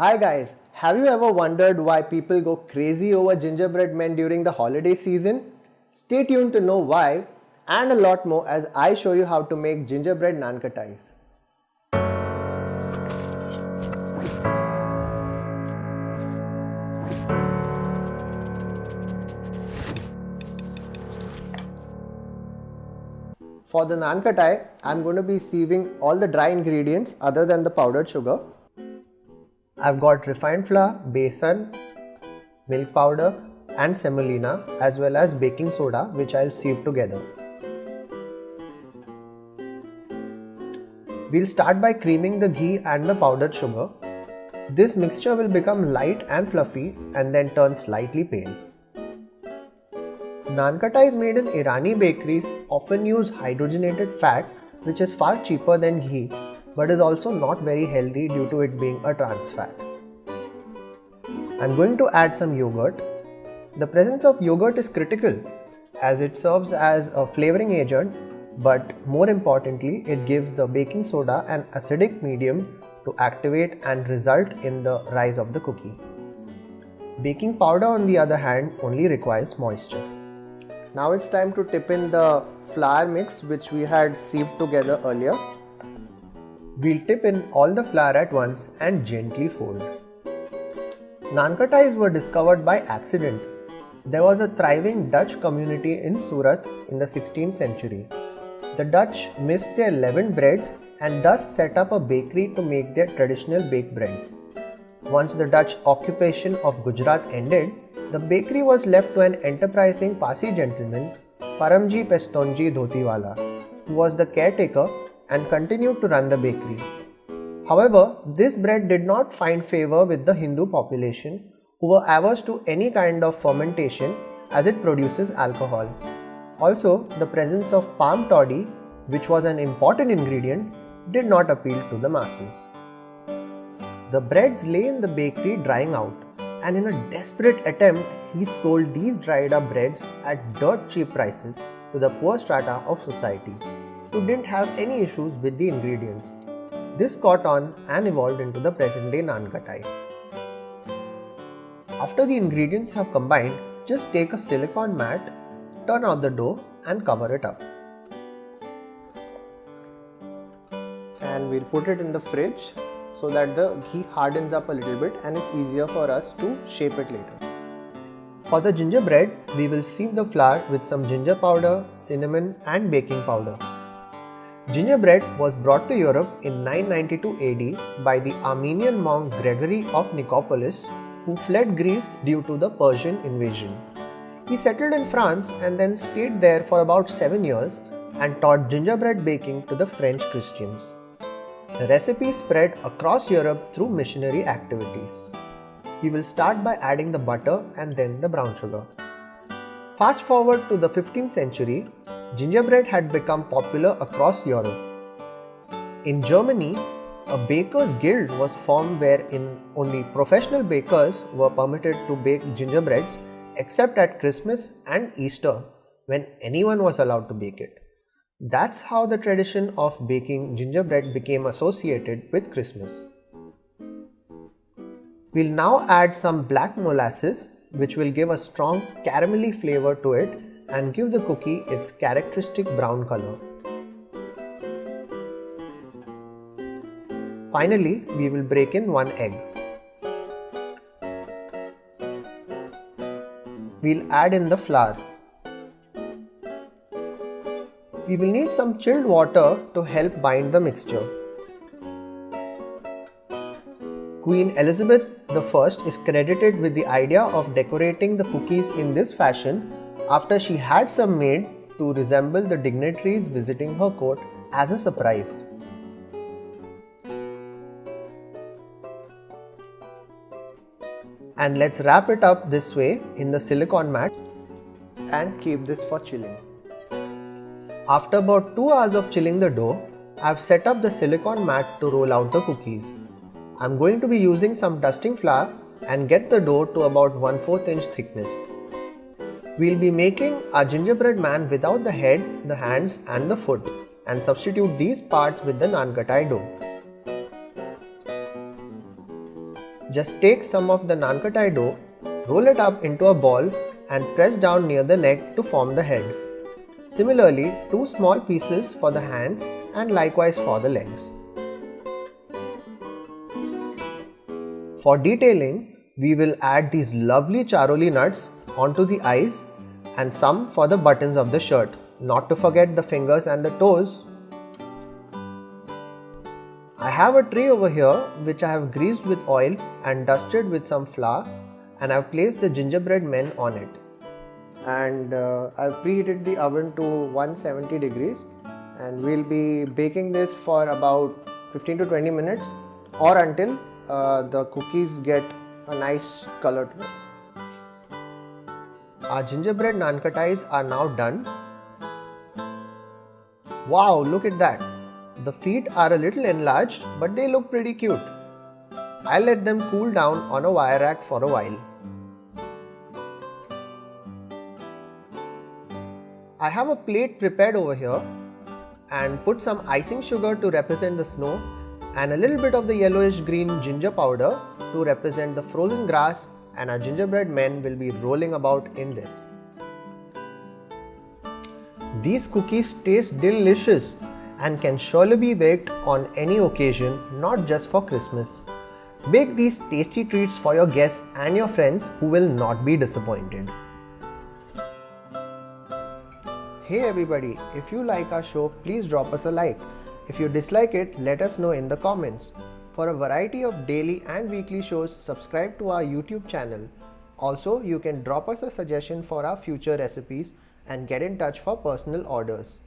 Hi guys, have you ever wondered why people go crazy over gingerbread men during the holiday season? Stay tuned to know why and a lot more as I show you how to make gingerbread nankhatais. For the nankhatai, I'm going to be sieving all the dry ingredients other than the powdered sugar. I've got refined flour, besan, milk powder and semolina as well as baking soda which I'll sieve together. We'll start by creaming the ghee and the powdered sugar. This mixture will become light and fluffy and then turn slightly pale. Nankhatais made in Irani bakeries often use hydrogenated fat which is far cheaper than ghee but is also not very healthy due to it being a trans fat. I'm going to add some yogurt. The presence of yogurt is critical as it serves as a flavoring agent, but more importantly it gives the baking soda an acidic medium to activate and result in the rise of the cookie. Baking powder on the other hand only requires moisture. Now it's time to tip in the flour mix which we had sieved together earlier. We'll tip in all the flour at once and gently fold. Nankhatais were discovered by accident. There was a thriving Dutch community in Surat in the 16th century. The Dutch missed their leavened breads and thus set up a bakery to make their traditional baked breads. Once the Dutch occupation of Gujarat ended, the bakery was left to an enterprising Parsi gentleman, Faramji Pestonji Dhotiwala, who was the caretaker and continued to run the bakery. However, this bread did not find favor with the Hindu population who were averse to any kind of fermentation as it produces alcohol. Also, the presence of palm toddy, which was an important ingredient, did not appeal to the masses. The breads lay in the bakery drying out, and in a desperate attempt, he sold these dried up breads at dirt cheap prices to the poor strata of society who didn't have any issues with the ingredients. This caught on and evolved into the present day nankhatai. After the ingredients have combined, just take a silicone mat, turn out the dough and cover it up. And we'll put it in the fridge so that the ghee hardens up a little bit and it's easier for us to shape it later. For the gingerbread, we will sieve the flour with some ginger powder, cinnamon and baking powder. Gingerbread was brought to Europe in 992 AD by the Armenian monk Gregory of Nicopolis, who fled Greece due to the Persian invasion. He settled in France and then stayed there for about 7 years and taught gingerbread baking to the French Christians. The recipe spread across Europe through missionary activities. We will start by adding the butter and then the brown sugar. Fast forward to the 15th century, gingerbread had become popular across Europe. In Germany, a bakers' guild was formed wherein only professional bakers were permitted to bake gingerbreads except at Christmas and Easter when anyone was allowed to bake it. That's how the tradition of baking gingerbread became associated with Christmas. We'll now add some black molasses which will give a strong caramelly flavor to it and give the cookie its characteristic brown color. Finally, we will break in 1 egg. We'll add in the flour. We will need some chilled water to help bind the mixture. Queen Elizabeth I is credited with the idea of decorating the cookies in this fashion after she had some made to resemble the dignitaries visiting her court as a surprise. And let's wrap it up this way in the silicone mat and keep this for chilling. After about 2 hours of chilling the dough, I've set up the silicone mat to roll out the cookies. I'm going to be using some dusting flour and get the dough to about 1/4 inch thickness. We'll be making our gingerbread man without the head, the hands and the foot and substitute these parts with the nankhatai dough. Just take some of the Nankhatai dough, roll it up into a ball and press down near the neck to form the head. Similarly, 2 small pieces for the hands and likewise for the legs. For detailing, we will add these lovely charoli nuts onto the eyes and some for the buttons of the shirt, not to forget the fingers and the toes. I have a tray over here which I have greased with oil and dusted with some flour, and I have placed the gingerbread men on it. And I have preheated the oven to 170 degrees and we'll be baking this for about 15 to 20 minutes or until the cookies get a nice color to it. Our gingerbread Nankhatais are now done. Wow, look at that! The feet are a little enlarged, but they look pretty cute. I'll let them cool down on a wire rack for a while. I have a plate prepared over here and put some icing sugar to represent the snow and a little bit of the yellowish green ginger powder to represent the frozen grass, and our gingerbread men will be rolling about in this. These cookies taste delicious and can surely be baked on any occasion, not just for Christmas. Bake these tasty treats for your guests and your friends who will not be disappointed. Hey everybody, if you like our show, please drop us a like. If you dislike it, let us know in the comments. For a variety of daily and weekly shows, subscribe to our YouTube channel. Also, you can drop us a suggestion for our future recipes and get in touch for personal orders.